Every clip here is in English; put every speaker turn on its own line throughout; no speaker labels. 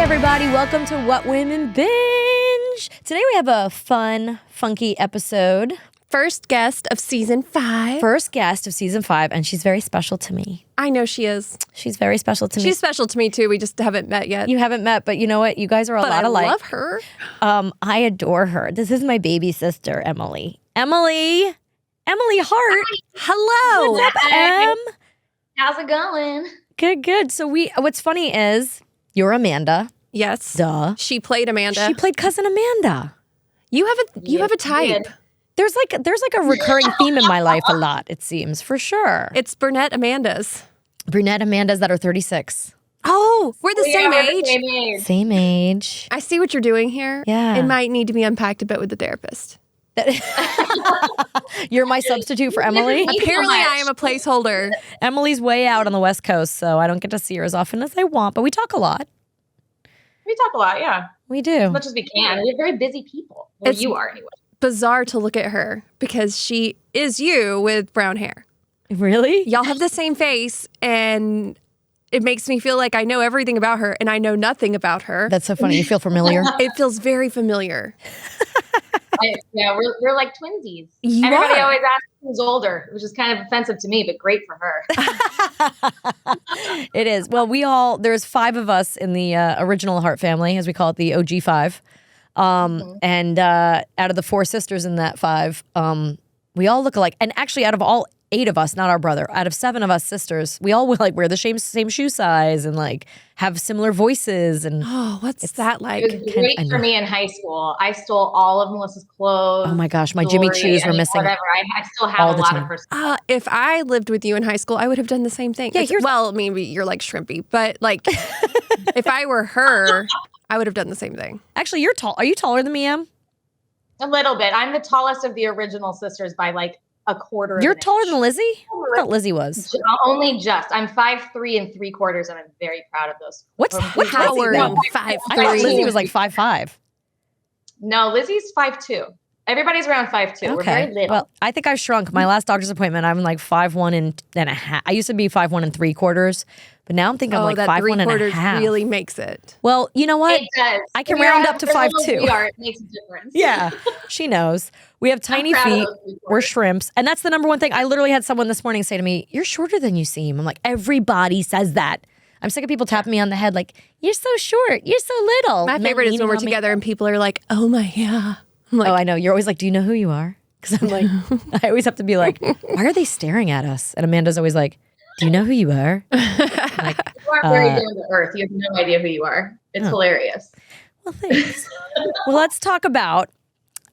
everybody. Welcome to What Women Binge. Today we have a fun, funky episode.
First guest of season 5.
And she's very special to me.
I know she is.
She's very special to me.
She's special to me too. We just haven't met yet.
You haven't met, but you know what? You guys are a lot alike.
I love her.
I adore her. This is my baby sister, Emily. Emily Hart.
Hello.
What's up, Em?
How's it going?
Good. So what's funny is you're Amanda.
Yes.
Duh.
She played Amanda.
She played cousin Amanda.
You have a type.
There's like a recurring theme in my life a lot, it seems, for sure.
It's brunette Amandas.
Brunette Amandas that are 36.
Oh, we're the same
We're
age.
the same age.
Same age.
I see what you're doing here.
Yeah.
It might need to be unpacked a bit with the therapist.
You're my substitute for Emily?
Apparently, I am a placeholder.
Emily's way out on the West Coast, so I don't get to see her as often as I want, but we talk a lot.
We talk a lot, yeah.
We do.
As much as we can. We're very busy people. Well,
It's-
you are anyway.
Bizarre to look at her because she is you with brown hair.
Really?
Y'all have the same face, and it makes me feel like I know everything about her, and I know nothing about her.
That's so funny. You feel familiar?
It feels very familiar.
Yeah, we're like twinsies.
You
Everybody
are.
always asks who's older, which is kind of offensive to me, but great for her.
It is. Well, there's 5 of us in the original Hart family, as we call it, the OG 5. And out of the 4 sisters in that 5, we all look alike. And actually, out of all 8 of us, not our brother, out of 7 of us sisters, we all wear the same shoe size and have similar voices. And
Oh, what's that like?
It was great for me in high school. I stole all of Melissa's clothes.
oh my gosh, my Jimmy
jewelry,
Choos were missing.
Whatever. I still
all
have a
the
lot
time.
of her.
If I lived with you in high school, I would have done the same thing.
Yeah,
Well, maybe you're like shrimpy, but if I were her, I would have done the same thing.
Actually, you're tall. Are you taller than me, Em?
A little bit. I'm the tallest of the original sisters by like a quarter.
You're
of an
taller
inch.
than Lizzie? I thought Lizzie was.
Only just. I'm 5'3"3/4, and I'm very proud of those.
What's
Lizzie?
Towering
No,
5'3".
I thought Lizzie was like 5'5".
No, Lizzie's 5'2". Everybody's around 5'2". We're very little.
Well, I think I've shrunk. My last doctor's appointment, I'm like 5'1" and a half. I used to be 5'1" and 3/4, but now I'm thinking I'm like
that
5'1" and a
3/4
half.
really makes it.
Well, you know what?
It does.
I can
When you're
round
as
up to
little as
5'2".
we are, it makes a difference.
Yeah, she knows. We have tiny
proud of
feet.
those 3/4.
We're shrimps. And that's the number one thing. I literally had someone this morning say to me, "You're shorter than you seem." I'm like, everybody says that. I'm sick of people tapping me on the head like, "You're so short. You're so little."
My
Men
favorite is
leaning
when we're
on me.
together and people are like, "Oh my, yeah." I'm like,
Oh, I know. You're always like, "Do you know who you are?" Because I'm like, I always have to be like, "Why are they staring at us?" And Amanda's always like, "Do you know who you are?" Like,
You are very down to earth. You have no idea who you are. It's hilarious.
well, thanks. Well, let's talk about.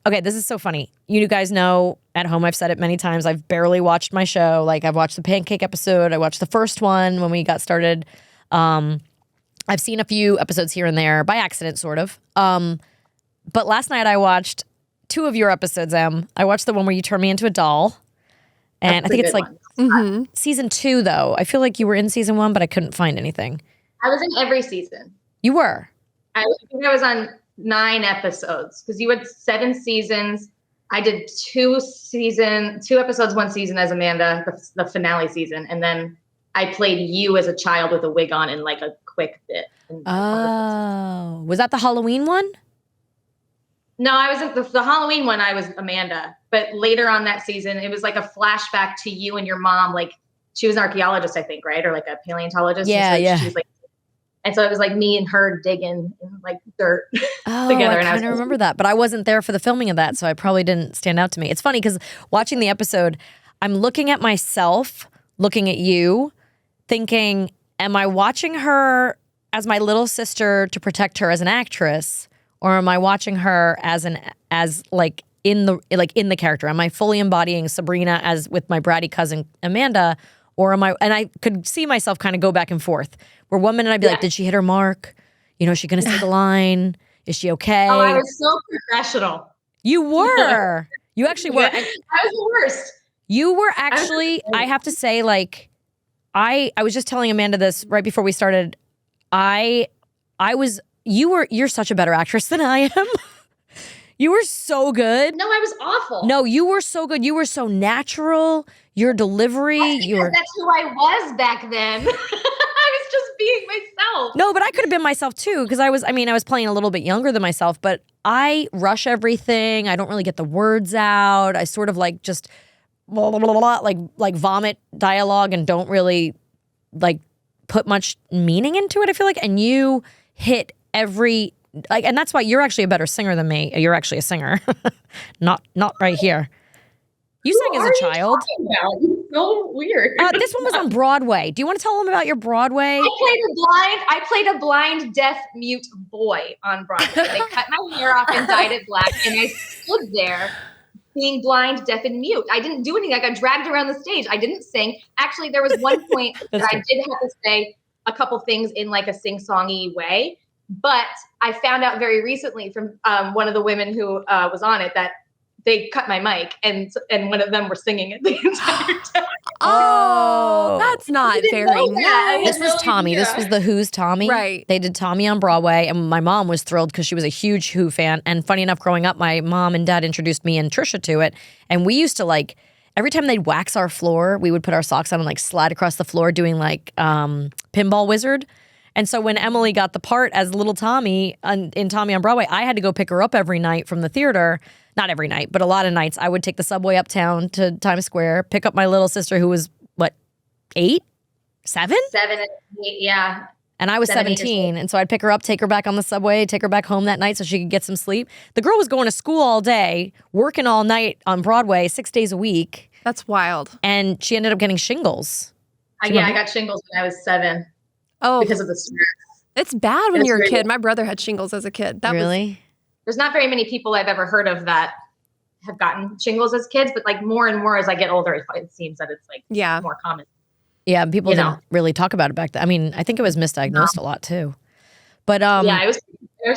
Okay, this is so funny. You guys know at home, I've said it many times. I've barely watched my show. Like I've watched the pancake episode. I watched the first one when we got started. I've seen a few episodes here and there by accident, sort of. But last night I watched 2 of your episodes, Em. I watched the one where you turn me into a doll. And
That's
I think
a
it's
good
like
one.
season 2, though. I feel like you were in season 1, but I couldn't find anything.
I was in every season.
You were.
I think I was on 9 episodes because you had 7 seasons. I did 2 episodes, 1 season as Amanda, the finale season, and then I played you as a child with a wig on in like a quick bit.
Oh. Was that the Halloween one?
No, I was in the Halloween one. I was Amanda, but later on that season, it was like a flashback to you and your mom. Like she was an archaeologist, I think, right, or like a paleontologist.
Yeah,
and so
yeah.
She was like, and so it was like me and her digging in like dirt
Oh,
together.
I
And I was
kind of remember that, but I wasn't there for the filming of that, so I probably didn't stand out to me. It's funny because watching the episode, I'm looking at myself, looking at you, thinking, am I watching her as my little sister to protect her as an actress, or am I watching her as in the character? Am I fully embodying Sabrina as with my bratty cousin Amanda, or am I? And I could see myself kind of go back and forth. Where one minute I'd be like, did she hit her mark? You know, is she going to say the line? Is she okay?
Oh, I was so professional.
You were. You actually were.
I was the worst.
You were actually, I have to say, like, I was just telling Amanda this right before we started. You're such a better actress than I am. You were so good.
No, I was awful.
No, you were so good. You were so natural. Your delivery,
That's who I was back then. I was just being myself.
No, but I could have been myself too, because I was playing a little bit younger than myself, but I rush everything. I don't really get the words out. I sort of like just blah, blah, blah, blah, like vomit dialogue and don't really like put much meaning into it, I feel like. And you hit every like, and that's why you're actually a better singer than me. You're actually a singer. not right here. You sang as a child.
It's so weird.
This one was on Broadway. Do you want to tell them about your Broadway?
I played a blind, deaf, mute boy on Broadway. They cut my hair off and dyed it black, and I stood there being blind, deaf, and mute. I didn't do anything. I got dragged around the stage. I didn't sing. Actually, there was one point that I did have to say a couple things in like a sing-songy way, but I found out very recently from one of the women who was on it that they cut my mic, and one of them were singing it the entire time.
Oh, that's not very nice.
This was Tommy. This was the Who's Tommy.
Right.
They did Tommy on Broadway, and my mom was thrilled because she was a huge Who fan. And funny enough, growing up, my mom and dad introduced me and Trisha to it. And we used to like, every time they'd wax our floor, we would put our socks on and like slide across the floor doing like Pinball Wizard. And so when Emily got the part as little Tommy in Tommy on Broadway, I had to go pick her up every night from the theater. Not every night, but a lot of nights. I would take the subway uptown to Times Square, pick up my little sister who was, what, 8? 7?
7 and 8, yeah.
And I was 17, and so I'd pick her up, take her back on the subway, take her back home that night so she could get some sleep. The girl was going to school all day, working all night on Broadway, 6 days a week.
That's wild.
And she ended up getting shingles.
I got shingles when I was 7.
Oh,
because of the stress.
It's bad when you're a kid. My brother had shingles as a kid.
There's not very many people I've ever heard of that have gotten shingles as kids, but like more and more as I get older, it seems that it's like more common.
Yeah, people didn't really talk about it back then. I mean, I think it was misdiagnosed a lot too. But
I just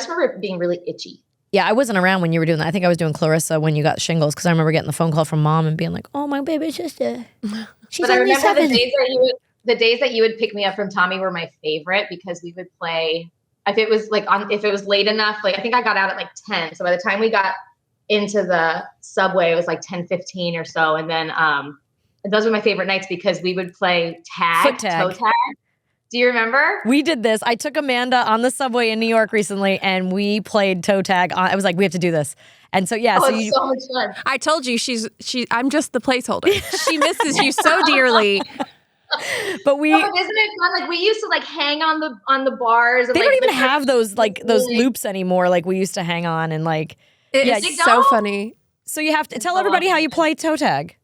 remember it being really itchy.
Yeah, I wasn't around when you were doing that. I think I was doing Clarissa when you got shingles because I remember getting the phone call from mom and being like, "Oh, my baby sister, she's
but I
only
remember
7."
the days that you would pick me up from Tommy were my favorite because we would play. If it was late enough, like I think I got out at like 10. So by the time we got into the subway, it was like 10:15 or so. And then those were my favorite nights because we would play toe tag. Do you remember?
We did this. I took Amanda on the subway in New York recently, and we played toe tag. I was like, we have to do this. And so
it's so much fun.
I told you I'm just the placeholder. She misses you so dearly.
But
isn't it fun? Like we used to like hang on the bars. And,
they don't even have those loops anymore. Like we used to hang on and like.
It's so funny.
So you have to tell everybody how you play toe tag.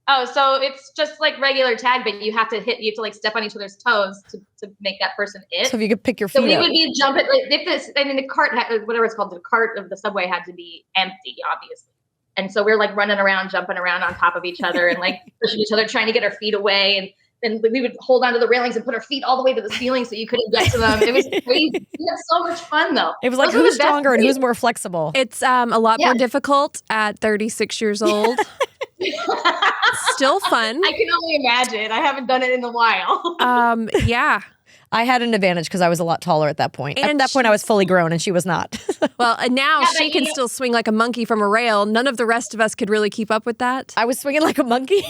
Oh, so it's just like regular tag, but you have to like step on each other's toes to make that person it.
So if you could pick your feet
So we
up.
would be jumping. The cart, whatever it's called, the cart of the subway had to be empty, obviously. And so we're like running around, jumping around on top of each other and like pushing each other, trying to get our feet away. And then we would hold onto the railings and put our feet all the way to the ceiling so you couldn't get to them. It was crazy. We had so much fun though.
It was like who's stronger and who's more flexible.
It's a lot more difficult at 36 years old. Still fun.
I can only imagine. I haven't done it in a while.
Yeah.
I had an advantage because I was a lot taller at that point. At that point, I was fully grown and she was not.
Well, and now she can still swing like a monkey from a rail. None of the rest of us could really keep up with that.
I was swinging like a monkey.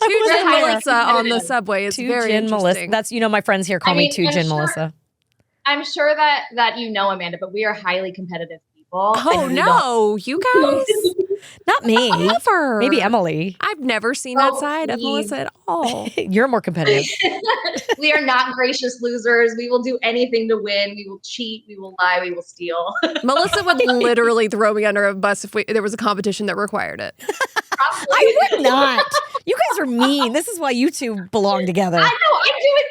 Two Gin Melissa on the subway is very interesting.
Melissa. That's, my friends here call me Two Gin Melissa.
I'm sure that Amanda, but we are highly competitive people.
Oh, no, you guys.
Not me.
Never.
Maybe Emily.
I've never seen that side of Melissa at all.
You're more competitive.
We are not gracious losers. We will do anything to win. We will cheat. We will lie. We will steal.
Melissa would literally throw me under a bus if there was a competition that required it.
I would not. You guys are mean. This is why you two belong together.
I know. I do it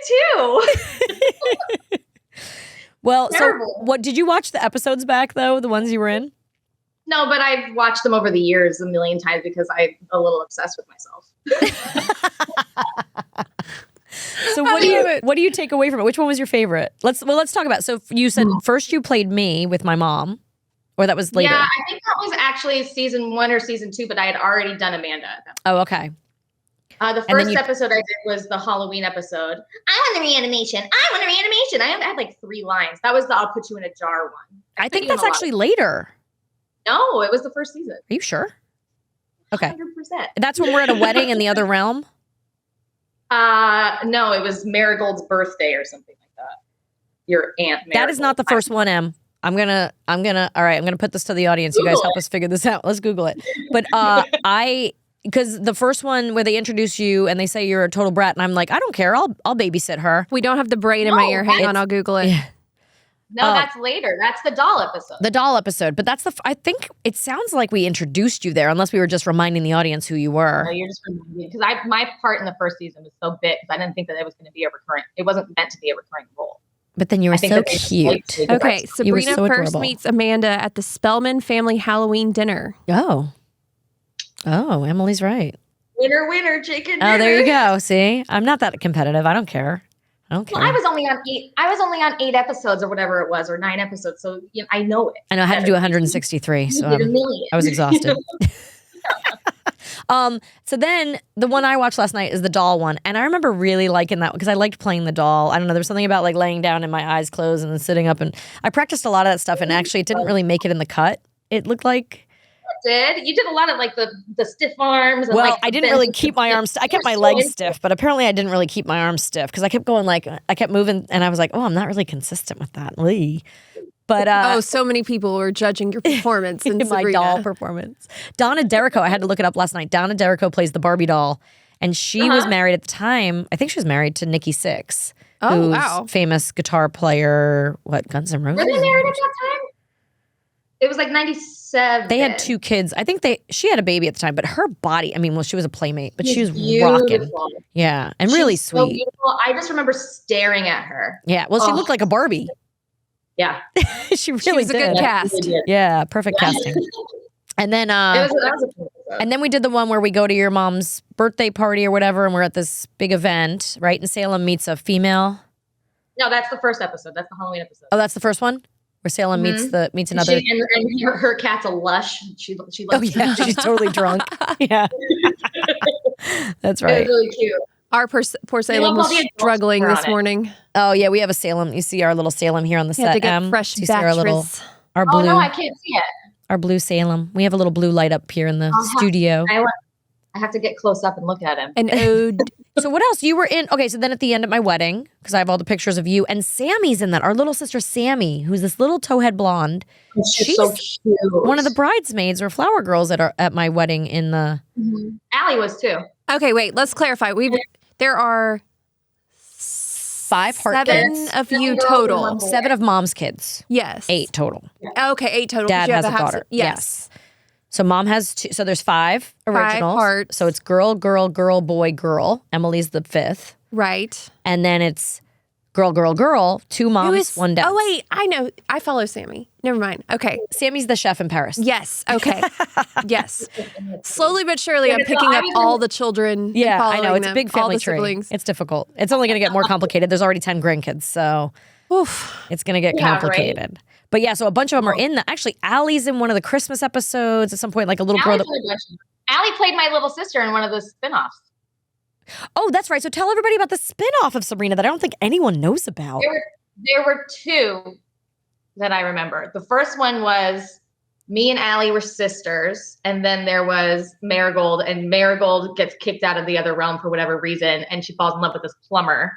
too.
Well, terrible. So what did you watch the episodes back though? The ones you were in?
No, but I've watched them over the years a million times because I'm a little obsessed with myself.
So what do you take away from it? Which one was your favorite? Let's talk about. So you said first you played me with my mom, or that was later.
Yeah, I think that was actually season 1 or season 2, but I had already done Amanda at that point.
Oh, okay.
The first episode I did was the Halloween episode. I want a reanimation. I had like 3 lines. That was the I'll put you in a jar one.
I think that's actually later.
No, it was the first season.
Are you sure? Okay.
100%.
That's when we're at a wedding in the other realm?
No, it was Marigold's birthday or something like that. Your aunt Marigold.
That is not the first one, Em. All right, I'm gonna put this to the audience. You guys help us figure this out. Let's Google it. But because the first one where they introduce you and they say you're a total brat, and I'm like, I don't care. I'll babysit her.
We don't have the brain in my ear. Hang on, I'll Google it.
Yeah.
No, that's later. That's the doll episode.
The doll episode. But that's I think it sounds like we introduced you there, unless we were just reminding the audience who you were.
No, you're just reminding because my part in the first season was so big because I didn't think that it was going to be a recurring. It wasn't meant to be a recurring role.
But then you were so cute.
Okay, Sabrina
so
first
adorable.
meets Amanda at the Spellman family Halloween dinner.
Oh, Emily's right.
Winner, winner, chicken dinner.
Oh, there you go. See, I'm not that competitive. I don't care.
Well, I was only on 8 episodes or whatever it was, or 9 episodes. So I know it.
I know I had to do 163, so I was exhausted. So then the one I watched last night is the doll one, and I remember really liking that because I liked playing the doll. I don't know, there was something about like laying down and my eyes closed and then sitting up, and I practiced a lot of that stuff, and actually it didn't really make it in the cut. It looked like
you did a lot of like the stiff arms. And
well,
like
I didn't really keep my arms. I kept my legs stiff, but apparently I didn't really keep my arms stiff because I kept going I kept moving, and I was like, oh, I'm not really consistent with that. Lee. But
so many people were judging your performance in
my
Sabrina.
doll performance. Donna Derrico, I had to look it up last night. Donna Derrico plays the Barbie doll, and she was married at the time. I think she was married to Nikki Sixx, who's famous guitar player. What, Guns N' Roses?
Were they married at that time? It was like 97.
They had 2 kids. I think she had a baby at the time, but her body, she was a playmate, but she was
beautiful.
rocking. Yeah, and really
She's so
sweet.
beautiful. I just remember staring at her.
Yeah, well, she looked like a Barbie.
Yeah.
she really
She was
did.
a good cast.
Yeah, perfect casting. And then
that was a cool episode.
and then we did the one where we go to your mom's birthday party or whatever, and we're at this big event, right? And Salem meets a female.
No, that's the first episode. That's the Halloween episode.
Oh, that's the first one? Where Salem meets another.
And her cat's a lush. She loves
Oh, yeah, she's totally drunk. Yeah. That's right.
It was really cute.
Our poor Salem was struggling this morning.
Oh, yeah, we have a Salem. You see our little Salem here on the set.
To get fresh
you see our
batteries.
Our blue.
Oh, no, I can't see it.
Our blue Salem. We have a little blue light up here in the studio.
I have to get close up and look at him.
An ode.
So what else? You were in, okay, so then at the end at my wedding, because I have all the pictures of you, and Sammy's in that. Our little sister Sammy, who's this little towhead blonde.
She's so cute.
One of the bridesmaids or flower girls at my wedding in the...
Allie was too.
Okay, wait, let's clarify. There are
5 heart
7
kids.
of you total.
7 of mom's kids.
Yes.
8 total.
Okay, 8 total.
Dad
You
has
have
a
to have
daughter.
Yes.
So mom has 2. So there's 5 originals.
5 hearts.
So it's girl, girl, girl, boy, girl. Emily's the 5th.
Right.
And then it's girl, girl, girl. 2 moms, 1 dad.
Oh, wait. I know. I follow Sammy. Never mind. Okay.
Sammy's the chef in Paris.
Yes. Okay. Yes. Slowly but surely, I'm picking up all the children.
Yeah,
and
I know. It's a
them,
big
all
family
the
tree.
siblings.
It's difficult. It's only going to get more complicated. There's already 10 grandkids, so it's going to get complicated. Right. But yeah, so a bunch of them are in actually, Allie's in one of the Christmas episodes at some point, like a little girl.
Allie played my little sister in one of the spin-offs.
Oh, that's right. So tell everybody about the spin-off of Sabrina that I don't think anyone knows about.
There were 2 that I remember. The first one was me and Allie were sisters, and then there was Marigold, and Marigold gets kicked out of the other realm for whatever reason, and she falls in love with this plumber.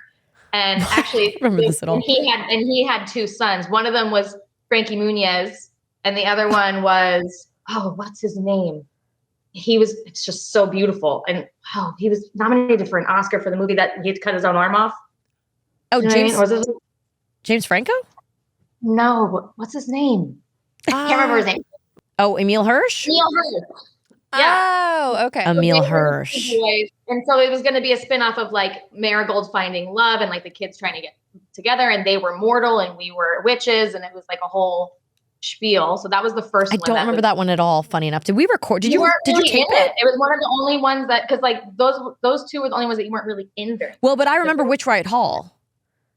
And actually,
remember this at all.
He had 2 sons. One of them was Frankie Muniz, and the other one was what's his name? It's just so beautiful, and he was nominated for an Oscar for the movie that he cut his own arm off.
Oh, James Franco?
No, what's his name? I can't remember his name.
Oh, Emile Hirsch?
Emile Hirsch. Yeah.
Oh, okay.
Emile Hirsch.
And so it was going to be a spinoff of like Marigold finding love and like the kids trying to get together, and they were mortal and we were witches, and it was like a whole spiel. So that was the first one.
I don't remember that one at all, funny enough. Did we record? Did you tape it?
It was one of the only ones that, because like those 2 were the only ones that you weren't really in very.
Well, but I remember Witchright Hall.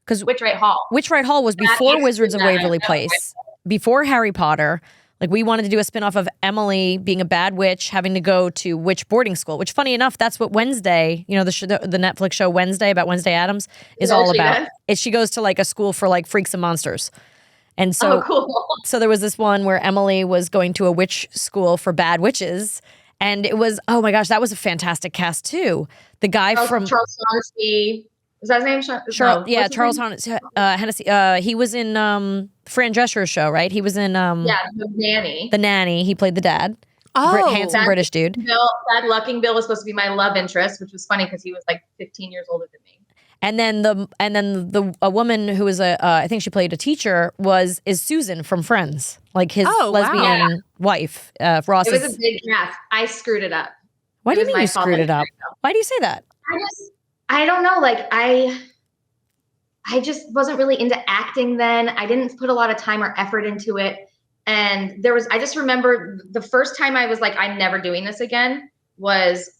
Because
Witchright Hall.
Witchright Hall was before Wizards of Waverly Place, before Harry Potter. Like we wanted to do a spinoff of Emily being a bad witch, having to go to witch boarding school, which funny enough, that's what Wednesday, the Netflix show Wednesday about Wednesday Addams is all about. She goes to like a school for like freaks and monsters. And so,
cool.
So there was this one where Emily was going to a witch school for bad witches, And it was, oh my gosh, that was a fantastic cast too. The guy from
Charles Honnessy. Is that his name?
Charles Hennessy. He was in Fran Drescher's show, right? He was in
The Nanny.
The Nanny. He played the dad. Handsome British dude.
That Lucking Bill was supposed to be my love interest, which was funny because he was like 15 years older than me.
And then a woman who was I think she played a teacher is Susan from Friends, like his lesbian wife. Ross.
It was a big cast. I screwed it up.
Why do you mean you screwed it up? Why do you say that?
I don't know. Like I just wasn't really into acting then. I didn't put a lot of time or effort into it. And I just remember the first time I was like, I'm never doing this again was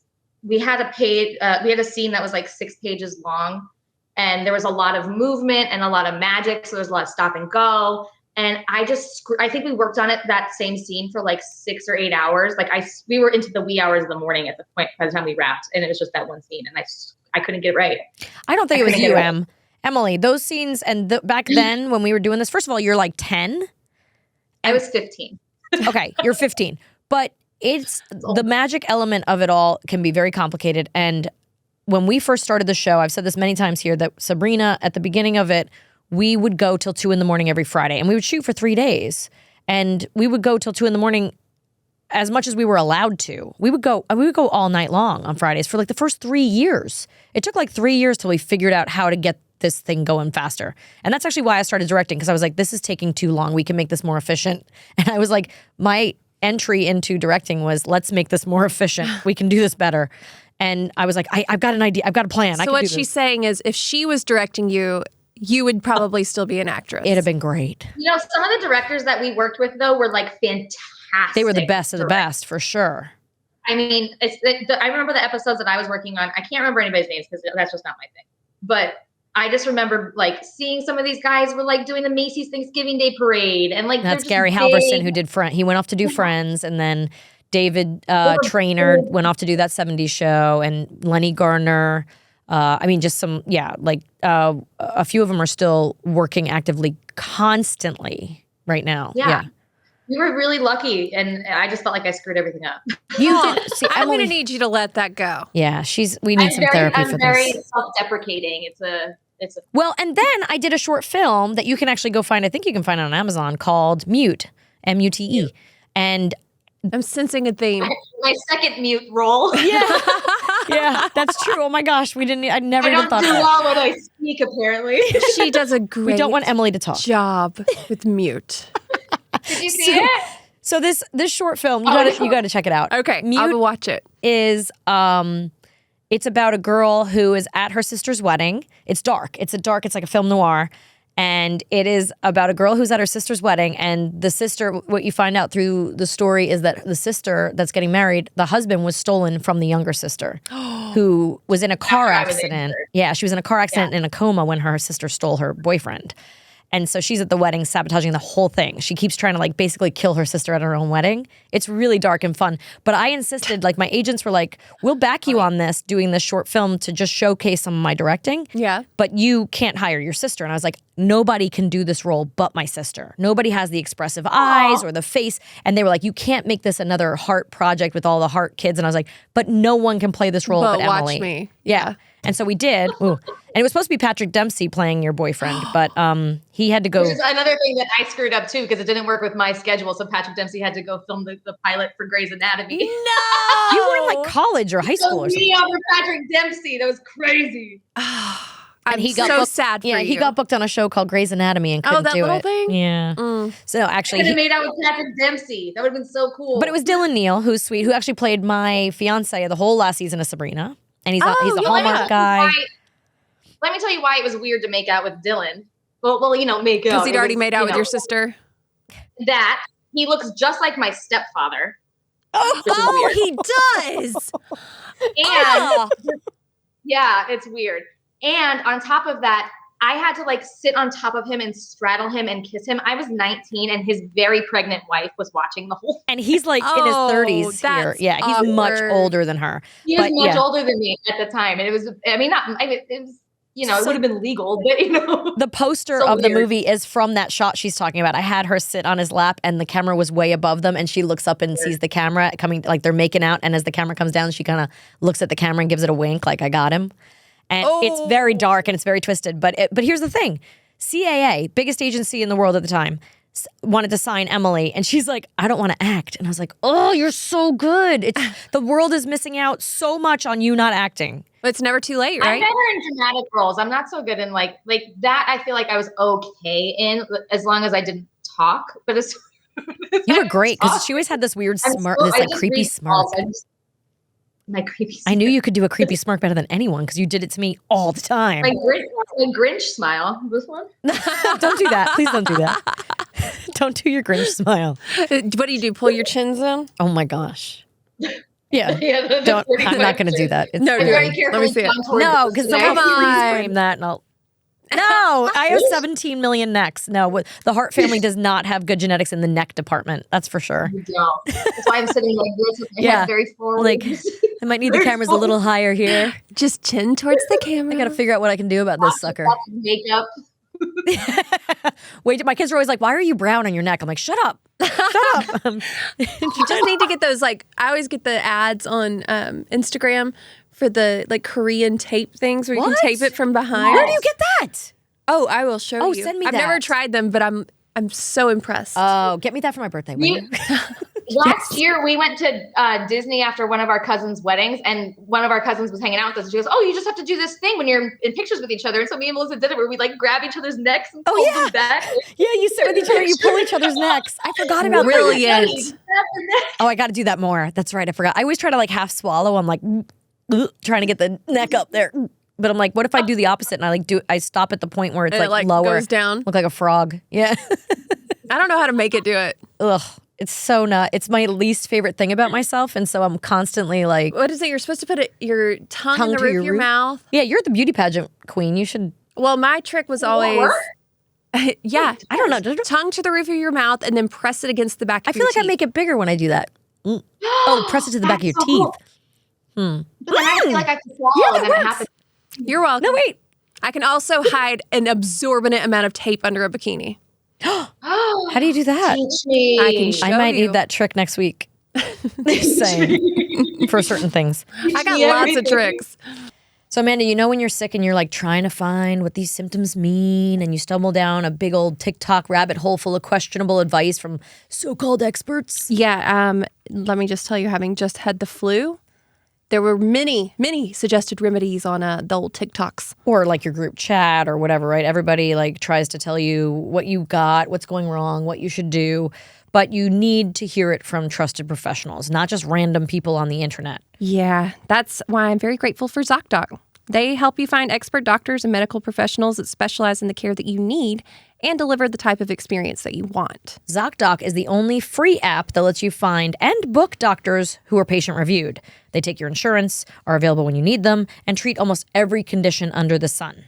we had a scene that was like 6 pages long and there was a lot of movement and a lot of magic. So there was a lot of stop and go. And I think we worked on that same scene for like 6 or 8 hours. Like we were into the wee hours of the morning by the time we wrapped. And it was just that one scene. And I couldn't get it right.
I don't think it was you, Emily. Those scenes back then when we were doing this, first of all, you're like 10.
I was 15.
Okay, you're 15. But it's the magic element of it all can be very complicated. And when we first started the show, I've said this many times here, that Sabrina, at the beginning of it, we would go till 2 a.m. every Friday. And we would shoot for 3 days. And we would go till 2 a.m. as much as we were allowed to. We would go all night long on Fridays for like the first 3 years. It took like 3 years till we figured out how to get this thing going faster. And that's actually why I started directing, because I was like, this is taking too long. We can make this more efficient. And I was like, my entry into directing was, let's make this more efficient. We can do this better. And I was like, I've got an idea. I've got a plan.
So what she's saying is, if she was directing you, you would probably still be an actress.
It'd have been great.
You know, some of the directors that we worked with, though, were like fantastic.
They were the best of the best, for sure.
I mean, I remember the episodes that I was working on. I can't remember anybody's names because that's just not my thing. But I just remember like seeing some of these guys were like doing the Macy's Thanksgiving Day Parade. And like,
that's Gary Halverson who did Friends. He went off to do Friends, and then David Traynor went off to do that 70s show, and Lenny Gardner. I mean, just some, a few of them are still working actively constantly right now.
Yeah. We were really lucky, and I just felt like I screwed everything up.
You did. See,
I'm going to need you to let that go.
Yeah, we need some therapy for this.
I'm very self-deprecating. It's a
Well, and then I did a short film that you can actually go find. I think you can find it on Amazon, called Mute, M-U-T-E. And
I'm sensing a theme.
My second mute role.
Yeah, that's true. Oh my gosh, I never even thought of that.
I don't do well when I speak, apparently.
She does a great
We don't want Emily to talk.
job with Mute.
Did you see it?
So this short film, you got to check it out.
Okay,
Mute
I will watch it.
Is it's about a girl who is at her sister's wedding. It's dark. It's like a film noir. And it is about a girl who's at her sister's wedding, and the sister, what you find out through the story is that the sister that's getting married, the husband was stolen from the younger sister who was in a car accident. Yeah, she was in a car accident in a coma when her sister stole her boyfriend. And so she's at the wedding sabotaging the whole thing. She keeps trying to like basically kill her sister at her own wedding. It's really dark and fun. But I insisted, like my agents were like, we'll back you on this, doing this short film to just showcase some of my directing.
Yeah.
But you can't hire your sister. And I was like, nobody can do this role but my sister. Nobody has the expressive eyes or the face. And they were like, you can't make this another Hart project with all the Hart kids. And I was like, but no one can play this role but Emily.
Watch me.
Yeah. And so we did. Ooh. And it was supposed to be Patrick Dempsey playing your boyfriend, but he had to go.
Which is another thing that I screwed up too, because it didn't work with my schedule. So Patrick Dempsey had to go film the pilot for Grey's Anatomy.
No! You were in like college or high school or something.
Me over Patrick Dempsey. That was crazy.
I'm so sad for you.
Yeah, he got booked on a show called Grey's Anatomy and couldn't do it.
Oh, that little thing?
Yeah. So actually,
I could have made out with Patrick Dempsey. That would have been so cool.
But it was Dylan Neal, who's sweet, who actually played my fiance the whole last season of Sabrina, and he's a Hallmark guy.
Let me tell you why it was weird to make out with Dylan. Well, make out.
Because he'd already made out with your sister?
That. He looks just like my stepfather.
Oh, he does.
And yeah, it's weird. And on top of that, I had to like sit on top of him and straddle him and kiss him. I was 19 and his very pregnant wife was watching the whole thing.
And he's like in his 30s here. Yeah, he's much older than her.
He was much older than me at the time. And it was, it was it would have been legal, but
The poster
So
of the
weird.
movie is from that shot she's talking about. I had her sit on his lap and the camera was way above them and she looks up and sees the camera coming, like they're making out. And as the camera comes down, she kind of looks at the camera and gives it a wink, like I got him. And it's very dark and it's very twisted. But here's the thing. CAA, biggest agency in the world at the time, wanted to sign Emily. And she's like, I don't want to act. And I was like, oh, you're so good. The world is missing out so much on you not acting.
But it's never too late, right?
I'm better in dramatic roles. I'm not so good in like that. I feel like I was okay in as long as I didn't talk. But
You were great because she always had this weird smirk, this like creepy smirk.
My creepy smirk.
I knew you could do a creepy smirk better than anyone because you did it to me all the time.
My Grinch smile. This one?
Don't do that. Please don't do that. Don't do your Grinch smile.
What do you do? Pull your chins in?
Oh my gosh. Yeah.
Yeah,
I'm not going to do that. It's
No,
I'm
do
very
it.
careful.
Let me see it.
No, because someone
Come
freeze
on.
frame that and I'll. No, I have 17 million necks. No, the Hart family does not have good genetics in the neck department. That's for sure.
That's why I'm sitting like this with my head very forward.
Like, I might need the cameras a little higher here.
Just chin towards the camera.
I got to figure out what I can do about this sucker.
Makeup.
Wait, my kids are always like, why are you brown on your neck? I'm like, shut up. Shut up.
You just need to get those, like, I always get the ads on Instagram for the, like, Korean tape things where you
What?
can tape it from behind.
Where do you get that?
Oh, I will show you.
Send me
I've
that.
never tried them, but I'm so impressed.
Oh, get me that for my birthday, will you?
Last year, we went to Disney after one of our cousins' weddings, and one of our cousins was hanging out with us. And she goes, "Oh, you just have to do this thing when you're in pictures with each other." And so me and Melissa did it, where we like grab each other's necks and pull them back.
Yeah, you sit with each other, you pull each other's necks. I forgot about that.
Brilliant.
Oh, I got to do that more. That's right. I forgot. I always try to like half swallow. I'm like trying to get the neck up there. But I'm like, what if I do the opposite and I stop at the point where it's
And
like
it,
lower,
goes down.
look like a frog. Yeah.
I don't know how to make it do it.
Ugh. It's so not. It's my least favorite thing about myself, and so I'm constantly like,
What is it? You're supposed to put your tongue in the
to
roof of your
roof?
mouth.
yeah, you're the beauty pageant queen. You should.
Well, my trick was always, yeah,
I don't know.
tongue to the roof of your mouth and then press it against the back of
I feel
your
like I
teeth.
make it bigger when I do that. Oh, press it to the back of your
That's so
teeth.
cool. But then I feel like I have to swallow,
Yeah,
and then
that
it
works.
happens.
You're welcome.
No, wait.
I can also hide an absorbent amount of tape under a bikini.
How do you do that?
Teach me.
I can show
I might
you.
need that trick next week. Just saying. For certain things.
I got
Yeah,
lots of
everything.
tricks.
So, Amanda, you know when you're sick and you're like trying to find what these symptoms mean and you stumble down a big old TikTok rabbit hole full of questionable advice from so-called experts?
Yeah, let me just tell you, having just had the flu, there were many suggested remedies on the old TikToks.
Or like your group chat or whatever, right? Everybody like tries to tell you what you got, what's going wrong, what you should do. But you need to hear it from trusted professionals, not just random people on the internet.
Yeah, that's why I'm very grateful for ZocDoc. They help you find expert doctors and medical professionals that specialize in the care that you need and deliver the type of experience that you want.
ZocDoc is the only free app that lets you find and book doctors who are patient reviewed. They take your insurance, are available when you need them, and treat almost every condition under the sun.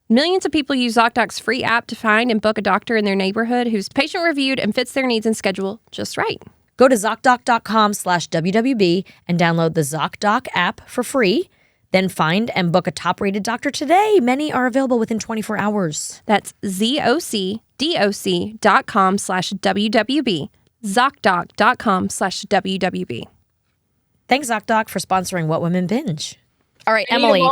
Millions of people use ZocDoc's free app to find and book a doctor in their neighborhood who's patient reviewed and fits their needs and schedule just right.
Go to ZocDoc.com/WWB and download the ZocDoc app for free. Then find and book a top-rated doctor today. Many are available within 24 hours.
That's ZocDoc.com/WWB. ZocDoc.com/WWB.
Thanks, ZocDoc, for sponsoring What Women Binge. All right, Emily,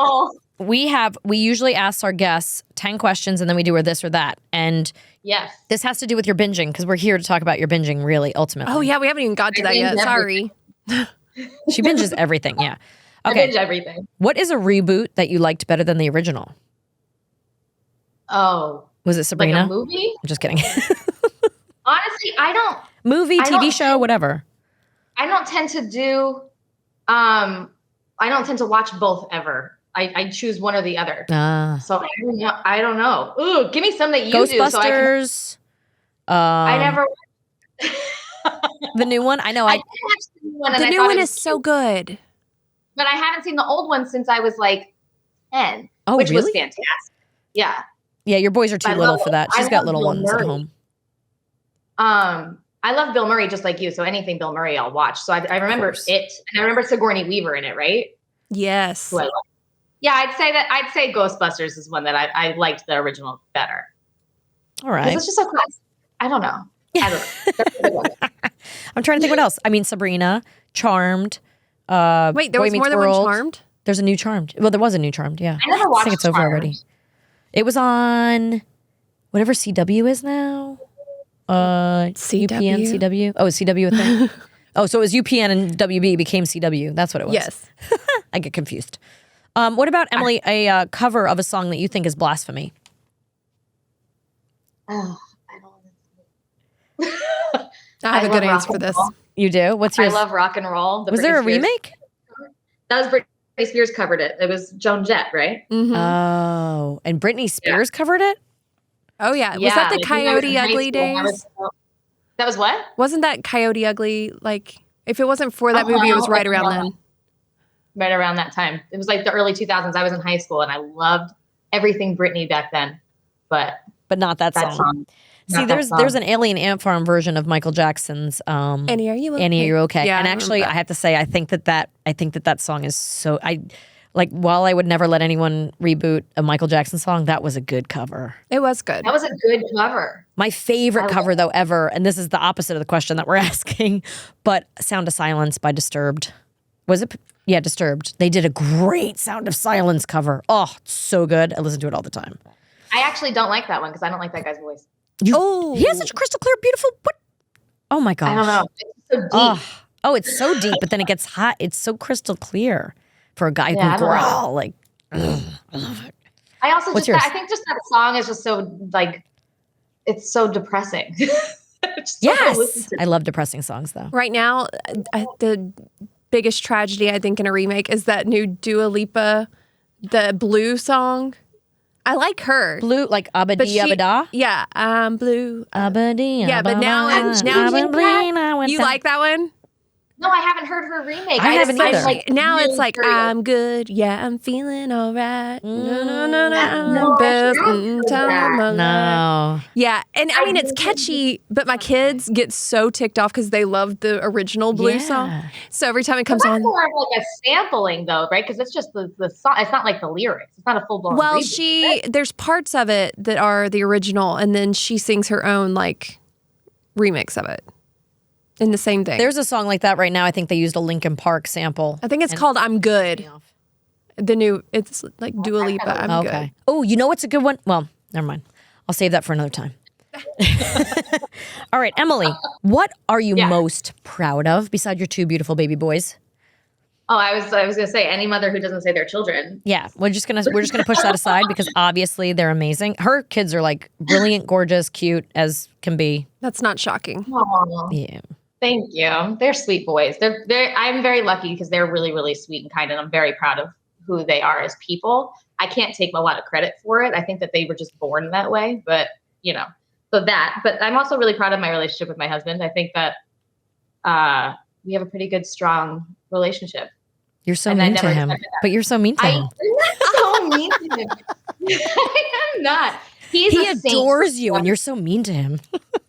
we usually ask our guests 10 questions and then we do or this or that. And
Yes.
this has to do with your binging because we're here to talk about your binging, really, ultimately.
Oh, yeah, we haven't even got to that
binge
yet. Sorry.
She binges everything, yeah.
I
Okay,
binge everything.
what is a reboot that you liked better than the original?
Oh,
Was it
like
Sabrina?
a movie?
I'm just kidding.
Honestly, I don't
Movie,
I
TV
don't-
show, whatever.
tend to do I don't tend to watch both ever. I choose one or the other. So I don't know. Ooh, give me some that you do. So
Ghostbusters.
I never.
The new one. I know.
I did watch the new one, and
The
I
new
thought
one
it
is
was
so
cute,
good.
but I haven't seen the old one since I was like 10,
Oh,
which was
really?
fantastic. Yeah.
Yeah, your boys are too
I
little
love-
for that. She's
I
got
love
little
Bill
ones at
Murray.
home.
I love Bill Murray just like you. So anything Bill Murray, I'll watch. So I remember
course.
it, and I remember Sigourney Weaver in it, right?
Yes.
Who I love. Yeah, I'd say Ghostbusters is one that I liked the original better.
All right.
It's just so classic. I don't know.
I'm trying to think what else. I mean, Sabrina, Charmed.
Wait, there
Boy
was more
Meets
than one
World.
Charmed?
There's a new Charmed. Well, there was a new Charmed, yeah.
I never watched
think it's over
Charmed.
already. It was on whatever CW is now. UPN, CW. Oh, is CW a thing? Oh, so it was UPN and WB became CW. That's what it was.
Yes.
I get confused. What about, Emily, a cover of a song that you think is blasphemy?
Oh, I don't.
I have a
love
good
rock
answer for
and
this.
roll.
You do? What's
I
yours?
love rock and roll.
Was there a
Britney Spears.
remake?
That was Britney Spears covered it. It was Joan Jett, right?
Mhm.
Oh, and Britney Spears covered it?
Oh, yeah. Was that the
like, when I was in
Coyote
high
Ugly
school,
days?
That was what?
Wasn't that Coyote Ugly, like, if it wasn't for that movie, it was right around then?
Right around that time. It was like the early 2000s. I was in high school and I loved everything Britney back then. But
not that song. See, there's an Alien Ant Farm version of Michael Jackson's
Annie, are you okay?
Annie, Are You Okay?
Yeah,
and
I
actually,
remember
I have to say, I think that song is so. While I would never let anyone reboot a Michael Jackson song, that was a good cover.
It was good.
That was a good cover.
My favorite cover, though, ever, and this is the opposite of the question that we're asking, but Sound of Silence by Disturbed. Was it? Yeah, Disturbed. They did a great Sound of Silence cover. Oh, it's so good. I listen to it all the time.
I actually don't like that one because I don't like that guy's voice.
He has such a crystal clear, beautiful. What? Oh my gosh.
I don't know. It's so deep.
Oh, it's so deep, but then it gets hot. It's so crystal clear for a guy who
Yeah,
can
I don't know.
growl. Like, I love it.
I also
What's
just,
yours?
I think just that song is just so like, it's so depressing. It's so hard to listen
Yes.
to.
I love depressing songs, though.
Right now, the biggest tragedy, I think, in a remake is that new Dua Lipa, the Blue song. I like her.
Blue, like
But
Abadi
she-
Abada.
Yeah, Blue.
Abadi
Yeah, but now you like that one?
No, I haven't heard her remake.
I haven't
just-
either.
Now
really
it's like
curious.
I'm good. Yeah, I'm feeling all right. No, no, no,
No,
I'm best
I haven't
time
heard
of my life.
No.
Yeah, and I mean it's
really
catchy, but my kids get so ticked off because they love the original Blue
Yeah.
song. So every time it comes
That's
on,
more of like a sampling though, right? Because it's just the song. It's not like the lyrics. It's not a full blown.
well, there's parts of it that are the original, and then she sings her own like remix of it in the same thing.
There's a song like that right now. I think they used a Linkin Park sample.
I think it's called "I'm Good." The new, it's like Dua Lipa. I'm
Okay.
good.
Oh, you know what's a good one? Well, never mind. I'll save that for another time. All right, Emily, what are you most proud of beside your two beautiful baby boys?
Oh, I was gonna say any mother who doesn't say their children.
Yeah, we're just gonna push that aside because obviously they're amazing. Her kids are like brilliant, gorgeous, cute as can be.
That's not shocking.
Aw,
Yeah.
thank you. They're sweet boys. I'm very lucky because they're really, really sweet and kind, and I'm very proud of who they are as people. I can't take a lot of credit for it. I think that they were just born that way, but But I'm also really proud of my relationship with my husband. I think that we have a pretty good, strong relationship.
You're so
And I
mean to
never
him.
expected that.
But you're so mean to him.
I'm so mean to him. I am not. He's
He
a saint
adores
for-
you and you're so mean to him.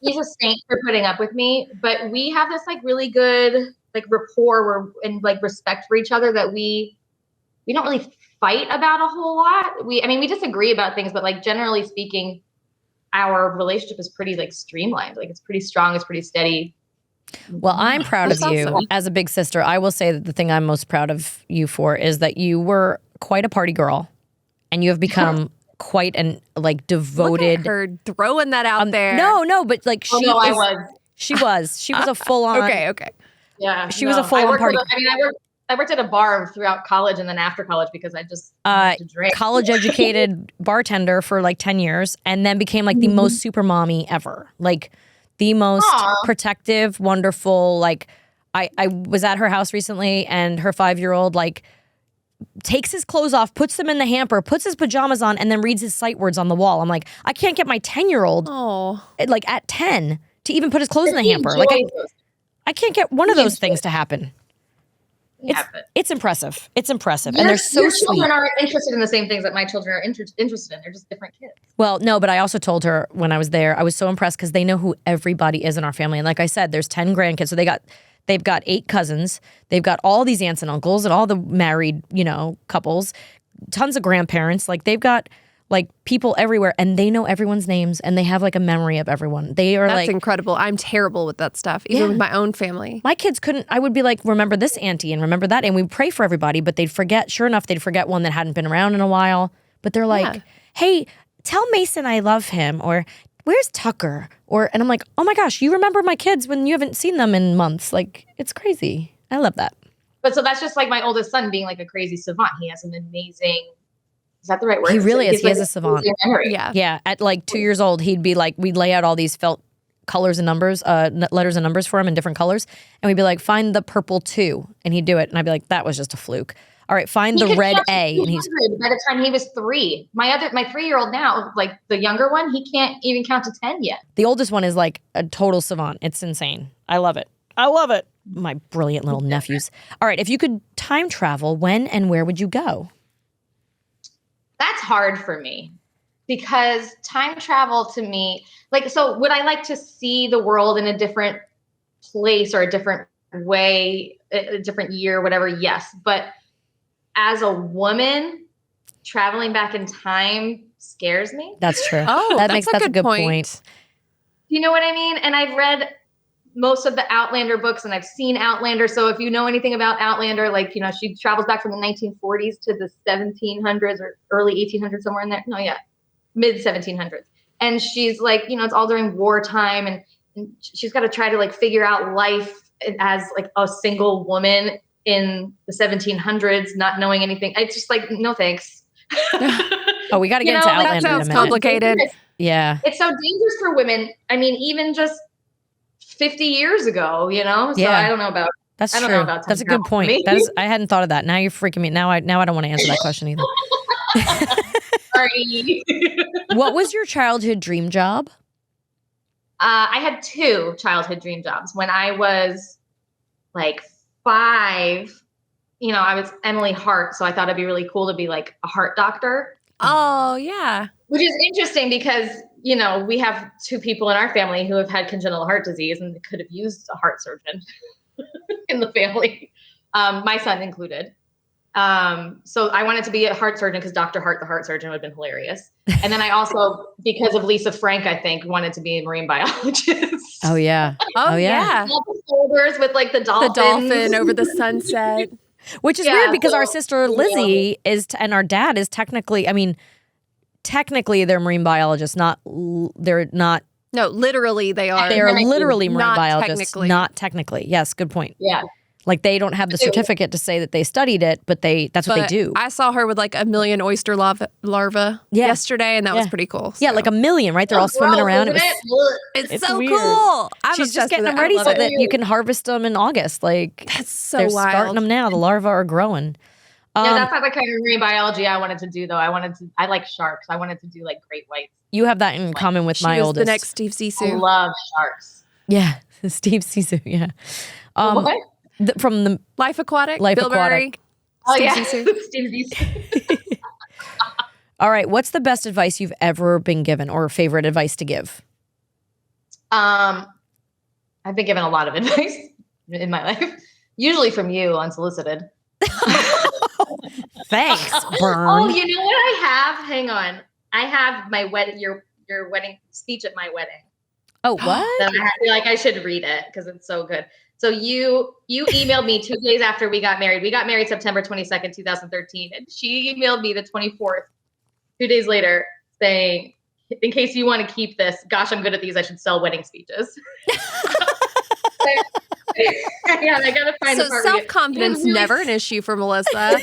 He's a saint for putting up with me. But we have this like really good like rapport and like respect for each other that we don't really fight about a whole lot. We disagree about things, but like generally speaking, our relationship is pretty like streamlined. Like it's pretty strong, it's pretty steady.
Well, I'm proud of
That's
you
awesome.
as a big sister. I will say that the thing I'm most proud of you for is that you were quite a party girl and you have become quite an like devoted.
Look at her throwing that out there.
No, but like
Oh, no, I was.
She was a full on.
Okay.
Yeah.
She was a full-on party.
I worked at a bar throughout college and then after college because I just wanted to drink.
College educated bartender for like 10 years and then became like the most super mommy ever. Like the most protective, wonderful. Like I was at her house recently and her 5-year-old like takes his clothes off, puts them in the hamper, puts his pajamas on, and then reads his sight words on the wall. I'm like, I can't get my 10-year-old
Oh,
like at 10 to even put his clothes in the hamper. Like I can't get one of those things to happen. It's impressive. It's impressive. And they're so
your
sweet.
children aren't interested in the same things that my children are interested in. They're just different kids.
Well, no, but I also told her when I was there, I was so impressed because they know who everybody is in our family. And like I said, there's 10 grandkids. So they've got 8 cousins. They've got all these aunts and uncles and all the married, couples, tons of grandparents. Like they've got like people everywhere and they know everyone's names and they have like a memory of everyone. They are
That's
like
incredible. I'm terrible with that stuff, even with my own family.
my kids couldn't. I would be like, remember this auntie and remember that. And we pray for everybody, but they'd forget. Sure enough, they'd forget one that hadn't been around in a while. But they're like, hey, tell Mason I love him, or where's Tucker? And I'm like, oh my gosh, you remember my kids when you haven't seen them in months. Like, it's crazy. I love that.
But so that's just like my oldest son being like a crazy savant. He has an amazing, is that the right word?
He really is. He
like
has a savant.
memory.
Yeah.
Yeah. At like 2 years old, he'd be like, we'd lay out all these felt colors and numbers, letters and numbers for him in different colors. And we'd be like, find the purple 2. And he'd do it. And I'd be like, that was just a fluke. All right, find the red A. And he's
by the time he was 3. My 3-year-old now, like the younger one, he can't even count to 10 yet.
the oldest one is like a total savant. It's insane. I love it. I love it. My brilliant little nephews. All right, if you could time travel, when and where would you go?
That's hard for me because time travel to me, like, so would I like to see the world in a different place or a different way, a different year, whatever? Yes. But as a woman, traveling back in time scares me.
That's true.
Oh,
that's a good point.
You know what I mean? And I've read most of the Outlander books and I've seen Outlander. So if you know anything about Outlander, like, you know, she travels back from the 1940s to the 1700s or early 1800s, somewhere in there. No, yeah, mid 1700s. And she's like, you know, it's all during wartime and she's got to try to like figure out life as like a single woman in the 1700s, not knowing anything. It's just like, no, thanks.
Oh, we got to get into Outlander
that
in a
sounds
minute.
complicated.
Yeah.
It's so dangerous for women. I mean, even just 50 years ago, you know? So I don't know about
That's
I don't
true.
know about
That's a good point. That is, I hadn't thought of that. Now you're freaking me. Now I don't want to answer that question either.
Sorry.
What was your childhood dream job?
I had 2 childhood dream jobs. When I was like 5, you know, I was Emily Hart, so I thought it'd be really cool to be like a heart doctor.
Oh, yeah.
Which is interesting because, you know, we have 2 people in our family who have had congenital heart disease and could have used a heart surgeon in the family, my son included. So I wanted to be a heart surgeon because Dr. Hart, the heart surgeon, would have been hilarious. And then I also, because of Lisa Frank, I think, wanted to be a marine biologist.
Oh, yeah.
Oh, yeah.
All the folders with like the dolphins.
The dolphin over the sunset.
Which is weird because our sister Lizzie and our dad is technically, I mean, technically they're marine biologists, they're not.
No, literally they are.
They are literally marine
not
biologists,
technically.
not technically. Yes, good point.
Yeah.
Like they don't have the certificate to say that they studied it, but that's what they do.
I saw her with like a million oyster larvae yesterday, and that was pretty cool.
Yeah, like a million, right? They're all swimming around.
It's so
weird.
cool.
She's just getting them ready so that you can harvest them in August. Like
that's so
they're
wild.
starting them now. The larvae are growing.
Yeah, that's not the kind of marine biology I wanted to do, though. I like sharks. I wanted to do like great whites.
You have that in common with my
was
oldest.
the next Steve Zissou.
I love sharks.
Yeah, Steve Zissou. Yeah.
What?
From the
Life Aquatic.
Life
Bill
Aquatic.
Murray,
Oh,
Steve
yeah.
Zissou.
Steve Zissou.
All right. What's the best advice you've ever been given or favorite advice to give?
I've been given a lot of advice in my life, usually from you, unsolicited.
Thanks, Burn.
Oh, you know what I have? Hang on. I have my your wedding speech at my wedding.
Oh, what?
So I should read it because it's so good. So you emailed me 2 days after we got married. We got married September 22nd, 2013. And she emailed me the 24th, 2 days later, saying, in case you want to keep this, gosh, I'm good at these. I should sell wedding speeches. Yeah, I gotta find the part.
So self-confidence never an issue for Melissa.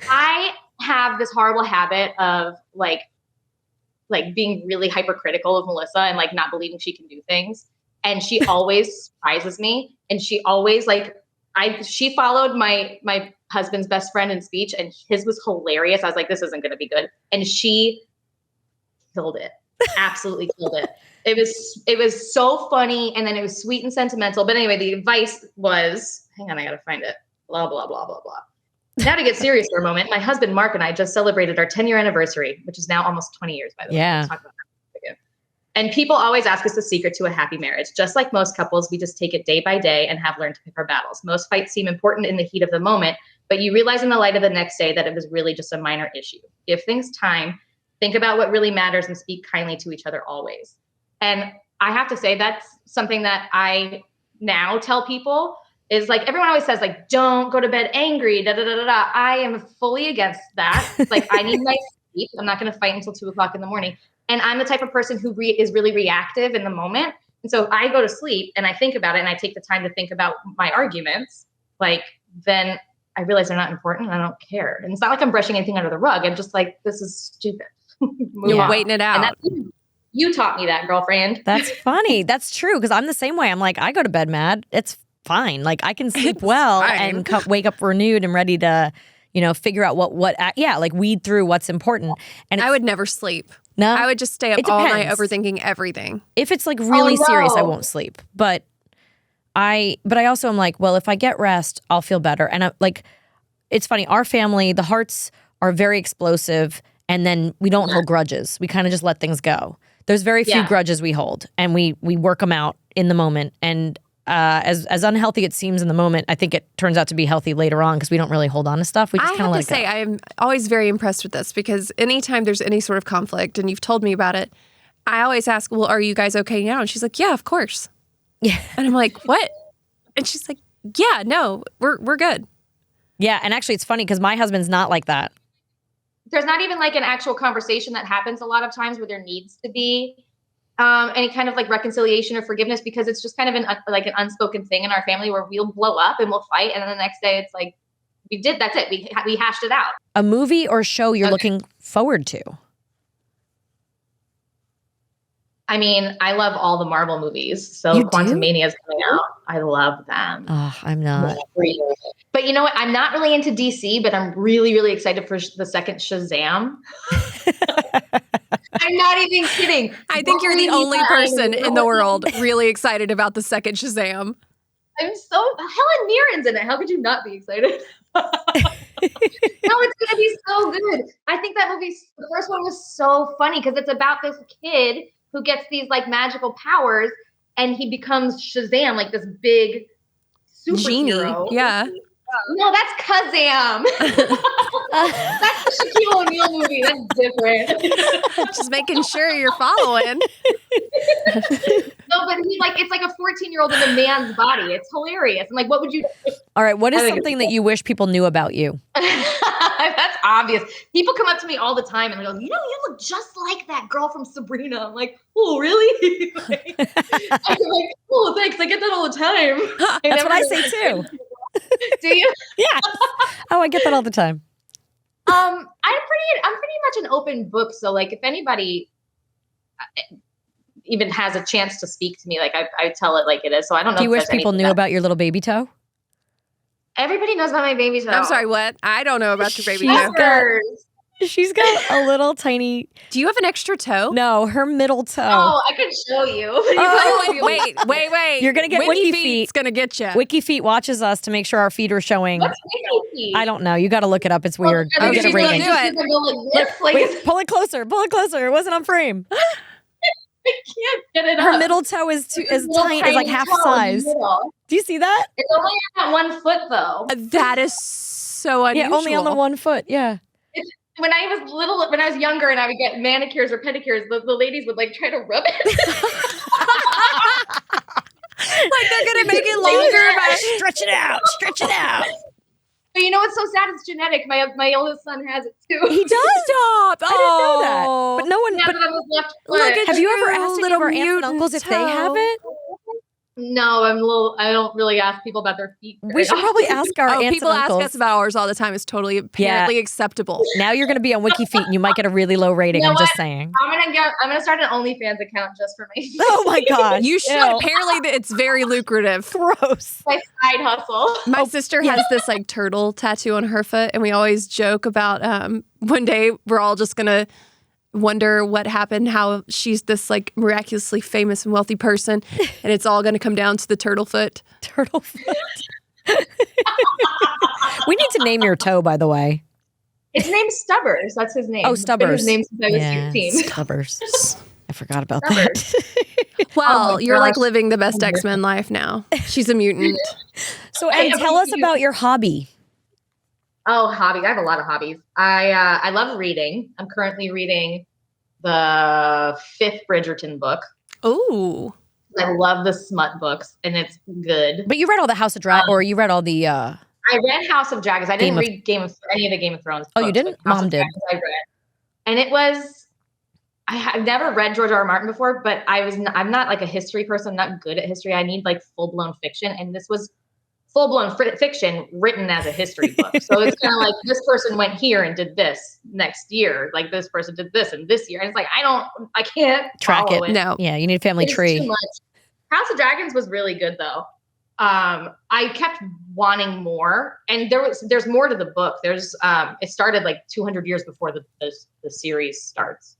I have this horrible habit of like being really hypercritical of Melissa and like not believing she can do things. And she always surprises me. And she always she followed my husband's best friend in speech and his was hilarious. I was like, this isn't going to be good. And she killed it. Absolutely killed it. It was so funny. And then it was sweet and sentimental. But anyway, the advice was, hang on, I got to find it. Blah, blah, blah, blah, blah. Now to get serious for a moment, my husband, Mark, and I just celebrated our 10-year anniversary, which is now almost 20 years, by the way.
Yeah.
Let's talk about that again. And people always ask us the secret to a happy marriage. Just like most couples, we just take it day by day and have learned to pick our battles. Most fights seem important in the heat of the moment, but you realize in the light of the next day that it was really just a minor issue. Give things time, think about what really matters, and speak kindly to each other always. And I have to say that's something that I now tell people is like, everyone always says like, don't go to bed angry, da da da da da. I am fully against that. Like I need my sleep. I'm not going to fight until 2:00 in the morning. And I'm the type of person who is really reactive in the moment. And so I go to sleep and I think about it and I take the time to think about my arguments. Like then I realize they're not important and I don't care. And it's not like I'm brushing anything under the rug. I'm just like, this is stupid.
You're waiting it out.
And you taught me that, girlfriend.
That's funny. That's true. Because I'm the same way. I'm like, I go to bed mad. It's fine. Like I can sleep well and wake up renewed and ready to, figure out like weed through what's important. And
I would never sleep.
No,
I would just stay up all night overthinking everything.
If it's like really serious, I won't sleep. But I also am like, well, if I get rest, I'll feel better. And it's funny. Our family, the Harts are very explosive, and then we don't hold grudges. We kind of just let things go. There's very few grudges we hold, and we work them out in the moment. And as unhealthy it seems in the moment, I think it turns out to be healthy later on because we don't really hold on to stuff. We just kind of let it go.
I have to say, I am always very impressed with this because anytime there's any sort of conflict, and you've told me about it, I always ask, well, are you guys okay now? And she's like, yeah, of course.
Yeah.
And I'm like, what? And she's like, yeah, no, we're good.
Yeah, and actually it's funny because my husband's not like that.
There's not even like an actual conversation that happens a lot of times where there needs to be any kind of like reconciliation or forgiveness, because it's just kind of an unspoken thing in our family where we'll blow up and we'll fight. And then the next day it's like, that's it. We hashed it out.
A movie or show you're looking forward to?
I mean, I love all the Marvel movies. So Quantumania is coming out. I love them.
Oh, I'm not.
But you know what? I'm not really into DC, but I'm really, really excited for the second Shazam. I'm not even kidding.
I think you're the only person in the world really excited about the second Shazam.
Helen Mirren's in it. How could you not be excited? No, it's going to be so good. I think that the first one was so funny because it's about this kid who gets these like magical powers and he becomes Shazam, like this big superhero.
Genie. Yeah.
No, that's Kazam. That's the Shaquille O'Neal movie. That's different.
Just making sure you're following.
No, but it's like a 14-year-old in a man's body. It's hilarious. I'm like, what would you do?
All right, what is something that you wish people knew about you?
That's obvious. People come up to me all the time and they go, you look just like that girl from Sabrina. I'm like, oh, really? I'm like, oh, thanks. I get that all the time.
That's what I say too.
Do you?
Yeah. Oh, I get that all the time.
I'm pretty much an open book. So like if anybody even has a chance to speak to me, like I tell it like it is. So I don't know.
Do you wish people knew about your little baby toe?
Everybody knows about my baby toe.
I'm sorry, what? I don't know about your baby toe.
She's got a little tiny.
Do you have an extra toe?
No, her middle toe.
Oh, I could show you.
Wait.
You're going to get Wiki Feet.
It's going to get you.
Wiki Feet watches us to make sure our feet are showing.
What's Wiki Feet?
I don't know. You got to look it up. It's weird.
I'll get a rating.
Do it.
Wait, pull it closer. It wasn't on frame.
I can't get it
Her
up.
middle toe is tiny, is like half size. Do you see that?
It's only on 1 foot though.
That is so unusual.
Yeah, only on the 1 foot. Yeah.
When I was younger and I would get manicures or pedicures, the ladies would like try to rub it.
Like they're going to make it longer by
stretch it out.
But you know what's so sad? It's genetic. My oldest son has it too.
He does?
Stop.
I didn't know that. But no one.
Yeah,
but
but on his left
look
foot.
at
have you ever asked any of our aunts and
mutant
uncles if they
toe.
have it?
No, I don't really ask people about their feet.
We should probably ask our aunts
people
and uncles.
ask us about ours all the time. It's totally apparently acceptable.
Now you're going to be on Wiki Feet and you might get a really low rating.
You know
I'm just
what?
saying.
I'm gonna start an OnlyFans account just for my feet.
Oh my God.
You should.
Ew.
Apparently, it's very lucrative.
Gross.
My side hustle.
My sister has this like turtle tattoo on her foot, and we always joke about one day we're all just gonna wonder what happened, how she's this like miraculously famous and wealthy person, and it's all gonna come down to the turtle foot.
Turtle foot. We need to name your toe, by the way.
It's named Stubbers. That's his name.
Oh,
It's been his
Stubbers.
name since I was 15.
Stubbers. I forgot about
Stubbers.
that.
Well,
Oh my
you're like
gosh.
living the best X-Men life now. She's a mutant.
So, and tell us about your hobby.
Oh, hobbies. I have a lot of hobbies. I love reading. I'm currently reading the 5th Bridgerton book.
Ooh.
I love the smut books, and it's good.
But you read all the House of Dragon, or you read all the
I read House of Dragons. I didn't read any of the Game of Thrones books.
Oh, you didn't?
House
Mom
of
did.
Dragons I read. And it was, I've never read George R. R. Martin before, but I'm not like a history person. I'm not good at history. I need like full-blown fiction. And this was full-blown fiction written as a history book. So it's kind of like this person went here and did this next year. Like this person did this and this year. And it's like, I can't
Track
follow
it.
it.
No.
Yeah, you need a family
It's
tree.
too much. House of Dragons was really good though. I kept wanting more, and there's more to the book. There's it started like 200 years before the series starts.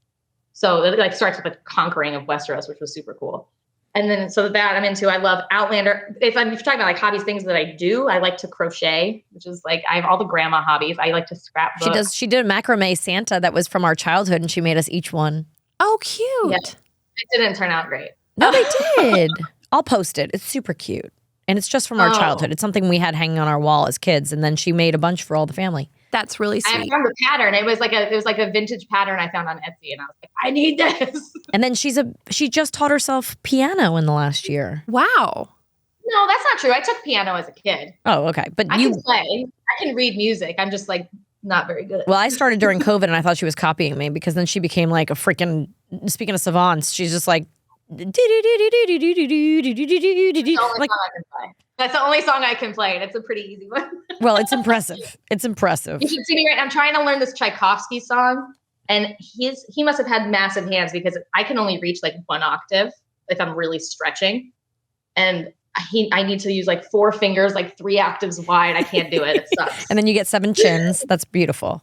So it like starts with the conquering of Westeros, which was super cool. And then so that I'm into. I love Outlander. If you're talking about like hobbies, things that I do, I like to crochet, which is like I have all the grandma hobbies. I like to scrapbook.
She did a macrame Santa that was from our childhood, and she made us each one.
Oh, cute.
Yeah. It didn't turn out great.
No, they did. I'll post it. It's super cute. And it's just from our childhood. It's something we had hanging on our wall as kids. And then she made a bunch for all the family.
That's really
I
sweet.
found the pattern. It was like a vintage pattern I found on Etsy, and I was like, I need this.
And then she just taught herself piano in the last year.
Wow.
No, that's not true. I took piano as a kid.
Oh, okay. But
I can play. I can read music. I'm just like not very good.
Well, I started during COVID, and I thought she was copying me because then she became like a freaking, speaking of savants, she's just like,
That's the only song I can play, and it's a pretty easy one.
Well, it's impressive. It's impressive.
You should see me right now. I'm trying to learn this Tchaikovsky song, and he must have had massive hands because I can only reach like 1 octave if I'm really stretching, and I need to use like 4 fingers, like 3 octaves wide. I can't do it. It sucks.
And then you get 7 chins. That's beautiful.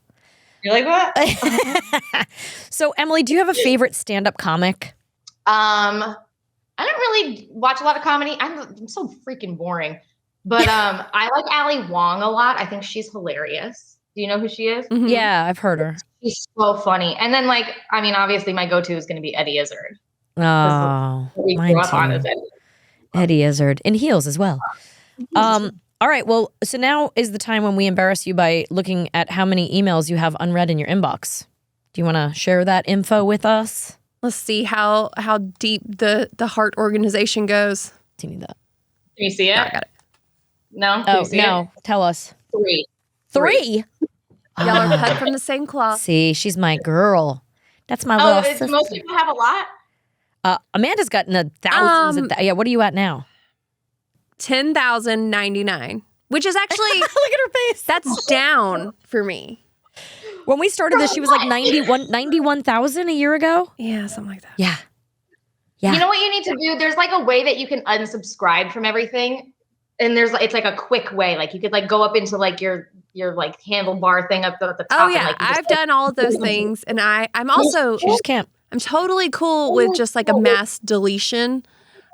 You're like, what?
So, Emily, do you have a favorite stand-up comic?
I don't really watch a lot of comedy. I'm so freaking boring. But I like Ali Wong a lot. I think she's hilarious. Do you know who she is?
Mhm.
Yeah, I've heard her.
She's so funny. And then obviously my go-to is going to be Eddie Izzard.
Oh,
We
mine
grew up on
too.
as Eddie.
Eddie Izzard. In heels as well. All right, well, so now is the time when we embarrass you by looking at how many emails you have unread in your inbox. Do you want to share that info with us?
Let's see how deep the Heart organization goes.
Do you need that?
Can you see it?
No, I got it.
No? Can
Oh,
you see
no. Tell us.
it?
3?
Y'all are
Ah.
cut from the same cloth.
See, she's my girl. That's my
Oh,
little sister.
most people have a lot?
Amanda's gotten a thousands. Yeah, what are you at now?
10,099, which is actually
Look at her face.
that's down for me.
When we started this, she was like 91,000 a year ago.
Yeah, something like that.
Yeah. Yeah.
You know what you need to do? There's like a way that you can unsubscribe from everything. And it's like a quick way. Like you could like go up into like your like handlebar thing up at the top.
Oh yeah,
and, like, you just,
I've done all of those things, and I'm also
She just can't.
I'm totally cool with just like a mass deletion.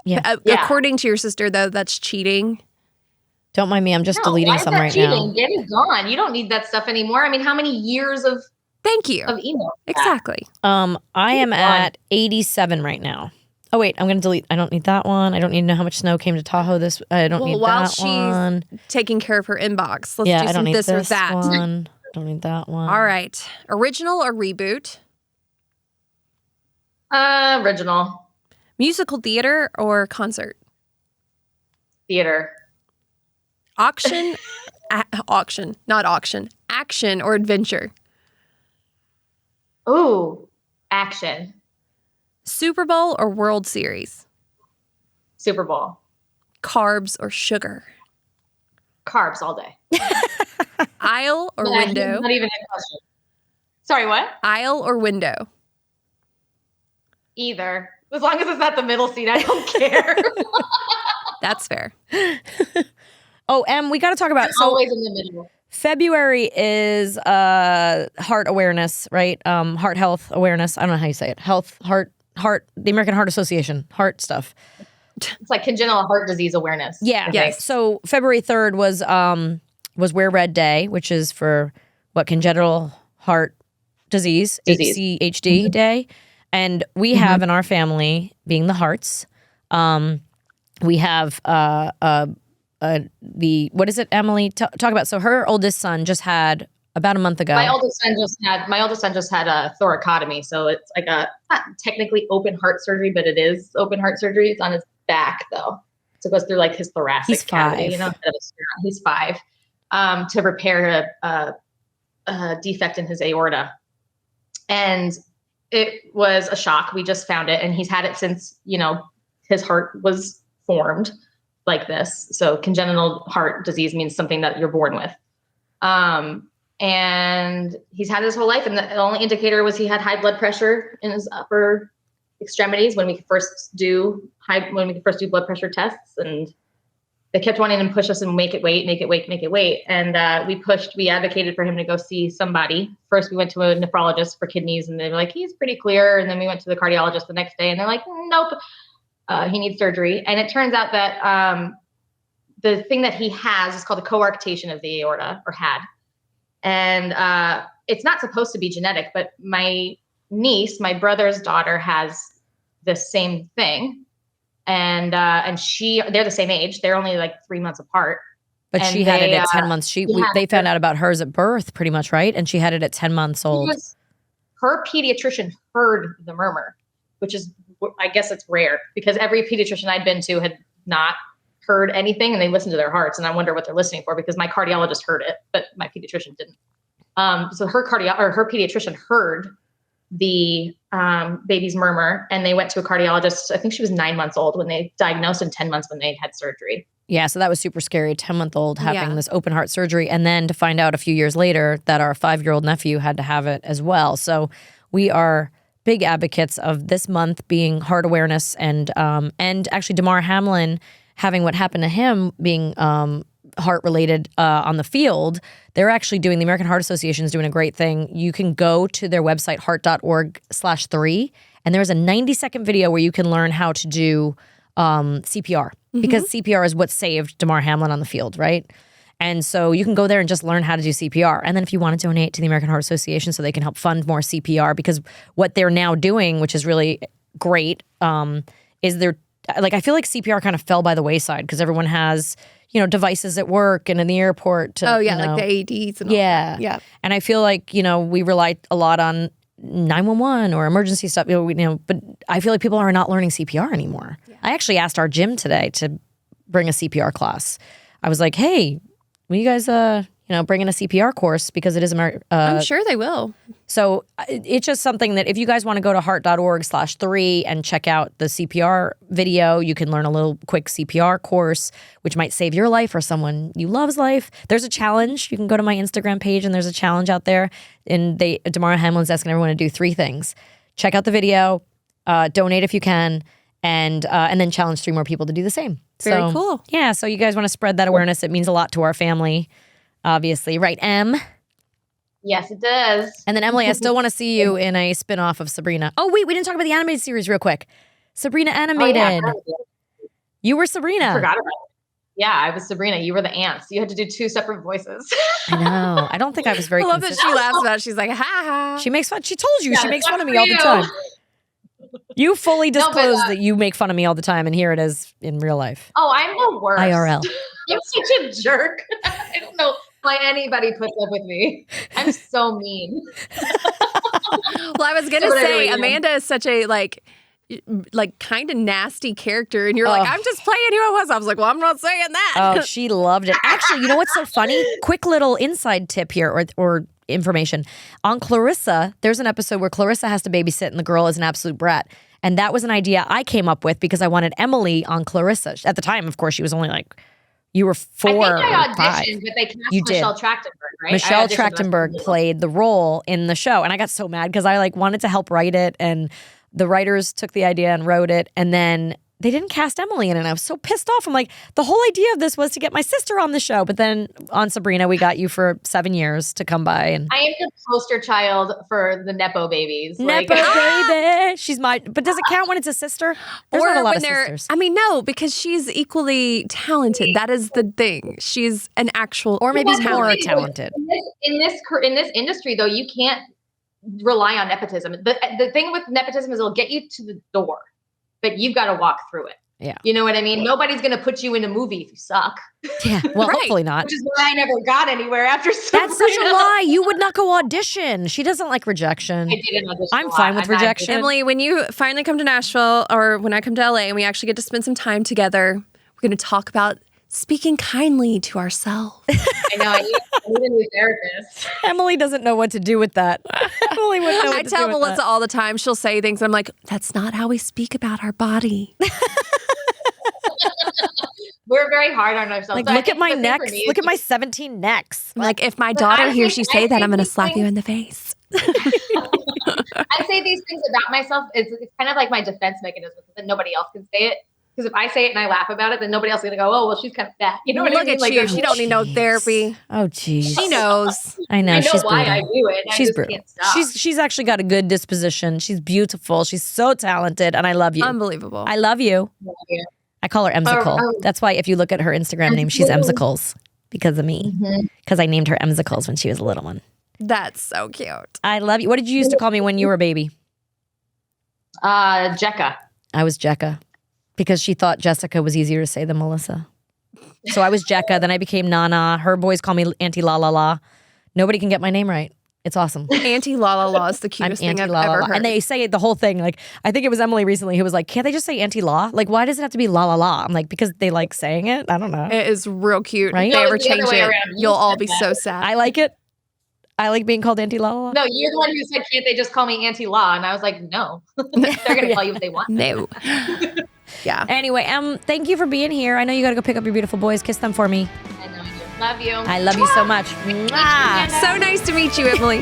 Yeah.
Yeah.
According to your sister, though, that's cheating.
Don't mind me. I'm just
No,
deleting
why is
some
that
right
cheating?
now.
Get it gone. You don't need that stuff anymore. I mean, how many years of
Thank you.
email?
Exactly.
I am at 87 right now. Oh wait, I'm gonna delete. I don't need that one. I don't need to know how much snow came to Tahoe this. I don't need
while
that
she's
one.
taking care of her inbox, let's
Yeah,
do
I don't
some
need
this or that.
one. Don't need that one.
All right. Original or reboot?
Original
Musical theater or concert?
theater.
Auction, not auction. Action or adventure?
Ooh, action.
Super Bowl or World Series?
Super Bowl.
Carbs or sugar?
Carbs all day.
Aisle or
Yeah,
window?
Not even a question. Sorry, what?
Aisle or window?
Either. As long as it's not the middle seat, I don't care.
That's fair.
Oh, we got to talk about. So
Always in the middle.
February is heart awareness, right? Heart health awareness. I don't know how you say it. Heart. The American Heart Association. Heart stuff.
It's like congenital heart disease awareness.
Yeah.
I
Yes.
think.
So February 3rd was Wear Red Day, which is for congenital heart disease. HCHD day. And we have in our family, being the Hearts, we have a what is it, Emily? Talk about. So her oldest son just had about a month ago.
My oldest son just had a thoracotomy. So it's like not technically open heart surgery, but it is open heart surgery. It's on his back though. So it goes through like his thoracic cavity, he's 5, to repair a defect in his aorta. And it was a shock. We just found it, and he's had it since, his heart was formed like this. So congenital heart disease means something that you're born with. And he's had his whole life. And the only indicator was he had high blood pressure in his upper extremities when we could first do blood pressure tests. And they kept wanting to push us and make it wait. And we advocated for him to go see somebody. First, we went to a nephrologist for kidneys, and they were like, he's pretty clear. And then we went to the cardiologist the next day, and they're like, nope, he needs surgery. And it turns out that the thing that he has is called a coarctation of the aorta, or had. And it's not supposed to be genetic, but my niece, my brother's daughter, has the same thing. And they're the same age. They're only like 3 months apart.
But she had it at 10 months. They found out about hers at birth pretty much, right? And she had it at 10 months old.
Her pediatrician heard the murmur, which is, I guess it's rare, because every pediatrician I'd been to had not heard anything, and they listened to their hearts. And I wonder what they're listening for, because my cardiologist heard it, but my pediatrician didn't. So her pediatrician heard the baby's murmur, and they went to a cardiologist. I think she was 9 months old when they diagnosed, and 10 months when they had surgery. Yeah,
so that was super scary. 10-month-old having this open heart surgery, and then to find out a few years later that our 5-year-old nephew had to have it as well. So we are big advocates of this month being heart awareness, and actually Damar Hamlin having what happened to him being heart related on the field. They're actually the American Heart Association is doing a great thing. You can go to their website, heart.org/3, and there's a 90-second video where you can learn how to do CPR, because CPR is what saved Damar Hamlin on the field, right? And so you can go there and just learn how to do CPR. And then if you want to donate to the American Heart Association so they can help fund more CPR, because what they're now doing, which is really great, is they're like, I feel like CPR kind of fell by the wayside because everyone has, devices at work and in the airport.
Like the AEDs and all that. Yeah.
And I feel like, we rely a lot on 911 or emergency stuff, but I feel like people are not learning CPR anymore. Yeah. I actually asked our gym today to bring a CPR class. I was like, hey, will you guys, bring in a CPR course, because it is
I'm sure they will.
So it's just something that if you guys want to go to heart.org/3 and check out the CPR video, you can learn a little quick CPR course, which might save your life or someone you love's life. There's a challenge. You can go to my Instagram page, and there's a challenge out there. And Damar Hamlin's asking everyone to do 3 things: check out the video, donate if you can, and then challenge 3 more people to do the same.
Very cool.
Yeah. So you guys want to spread that awareness. It means a lot to our family. Obviously, right, Em?
Yes, it does.
And then, Emily, I still want to see you in a spin-off of Sabrina. Oh, wait, we didn't talk about the animated series real quick. Sabrina animated. Oh, yeah. You were Sabrina.
I forgot about it. Yeah, I was Sabrina. You were the ants. You had to do 2 separate voices.
I know. I don't think I was very consistent.
I love that she laughs about it. She's like, ha ha.
She makes fun. She told you. She makes fun of me all the time. You fully disclosed that you make fun of me all the time, and here it is in real life.
Oh, I'm the worst.
IRL.
You're such a jerk. I don't know why anybody puts up with me. I'm so mean.
Well, I was going to say, Amanda is such a like kind of nasty character, and you're like, I'm just playing who I was. I was like, well, I'm not saying that.
Oh, she loved it. Actually, you know what's so funny? Quick little inside tip here, or information. On Clarissa, there's an episode where Clarissa has to babysit, and the girl is an absolute brat. And that was an idea I came up with because I wanted Emily on Clarissa. At the time, of course, she was only like, you were 4 or 5.
I think I auditioned, but they cast Michelle Trachtenberg, right?
Michelle Trachtenberg played the role in the show. And I got so mad because I wanted to help write it, and the writers took the idea and wrote it, and then they didn't cast Emily in it. And I was so pissed off. I'm like, the whole idea of this was to get my sister on the show. But then on Sabrina, we got you for 7 years to come by. And
I am the poster child for the Nepo babies.
Nepo baby. She's but does it count when it's a sister? There's not a lot of sisters.
I mean, no, because she's equally talented. That is the thing. She's an actual,
or maybe more talented.
In this industry, though, you can't rely on nepotism. The thing with nepotism is it'll get you to the door, but you've got to walk through it.
Yeah.
You know what I mean? Nobody's going to put you in a movie if you suck.
Yeah. Well,
Right.
hopefully not.
Which is why I never got anywhere after Sabrina.
That's such a lie. You would not go audition. She doesn't like rejection.
I didn't audition
I'm
a lot.
fine with
I'm not-
rejection.
Emily, when you finally come to Nashville or when I come to LA and we actually get to spend some time together, we're going to talk about speaking kindly to ourselves.
I know. I need a new therapist.
Emily doesn't know what to do with that. Emily wouldn't know what
I
to
tell
do with
Melissa
that.
all the time. She'll say things. And I'm like, that's not how we speak about our body.
We're very hard on ourselves.
Like,
So I
look at
think
my
the thing for
necks.
me is
Look at my
just-
17 necks.
I'm like, if my
But
daughter
I
hears
think-
you say
I
that, I'm
think
going to
these
slap you
things-
in the face.
I say these things about myself. It's kind of like my defense mechanism because then nobody else can say it. Because if I say it and I laugh about it, then nobody else is going to go, oh, well, she's kind of fat. You know what I
Look
mean?
at
Like,
you.
there's-
She don't need no
Jeez.
therapy.
Oh, geez.
She knows.
I know.
I know
she's
why
brutal.
I do it. I
She's
just
brutal.
can't stop.
She's actually got a good disposition. She's beautiful. She's so talented, and I love you.
Unbelievable.
I love you.
Yeah.
I call her Emsicle.
oh.
That's why if you look at her Instagram name, she's Emsicles because of me.
Mhm.
Because I named her Emsicles when she was a little one.
That's so cute.
I love you. What did you used to call me when you were a baby?
Jekka.
I was Jekka because she thought Jessica was easier to say than Melissa. So I was Jekka. Then I became Nana. Her boys call me Auntie La La La. Nobody can get my name right. It's awesome.
Auntie La La La is the
I'm
cutest thing
Auntie
I've
La La
ever
La.
heard.
And they say the whole thing. Like, I think it was Emily recently who was like, can't they just say Auntie La? Like, why does it have to be La La La? I'm like, because they like saying it. I don't know.
It is real cute.
Right?
If they
No,
ever
it's the other
change
way
it,
around.
you'll
You
all
said
be
that.
so sad.
I like it. I like being called Auntie La La La.
No, you're the one who said, can't they just call me Auntie Law? And I was like, no. They're going to call you what they want.
No. Yeah.
Anyway, thank you for being here. I know you got to go pick up your beautiful boys. Kiss them for me.
I know you do. Love you.
I love you so much. Mwah.
So nice to meet you, Emily.